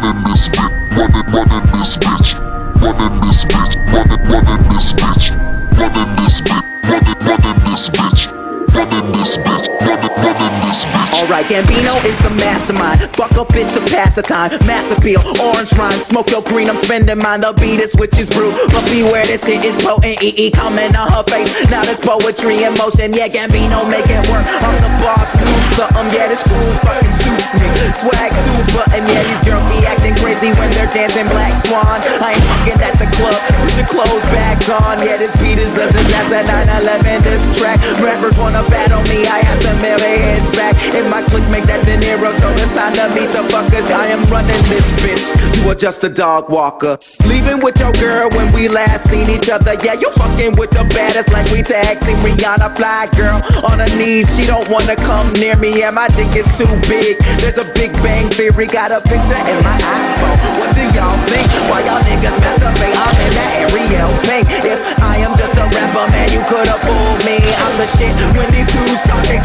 running this bitch, running this bitch, running this bitch, running this bitch, running this bitch, running this bitch, running this bitch, running this bitch. Alright, Gambino is a mastermind. Fuck a bitch to pass the time. Mass appeal, orange rhyme. Smoke your green, I'm spending mine. The beat is which is brew. Must beware, this shit is potent. EE coming on her face. Now there's poetry in motion. Yeah, Gambino make it work. I'm the boss, do something. Yeah, this cool fucking suits me. Swag 2 button. Yeah, these girls be acting crazy when they're dancing Black Swan. I ain't fucking at the club. Put your clothes back on. Yeah, this beat is a disaster. 9/11, this track. Rappers wanna battle me. I have to mirror heads back. In my clique, make that De Niro. So it's time to meet the fuckers. I am running this bitch. You are just a dog walker. Leaving with your girl when we last seen each other. Yeah, you fucking with the baddest like we tag team Rihanna. Fly girl on her knees. She don't wanna come near me. Yeah, my dick is too big. There's a Big Bang Theory. Got a picture in my iPhone. What do y'all think? Why y'all niggas masturbate? I'm in that Ariel pink. If I am just a rapper, man, you could've fooled me. I'm the shit when these dudes talking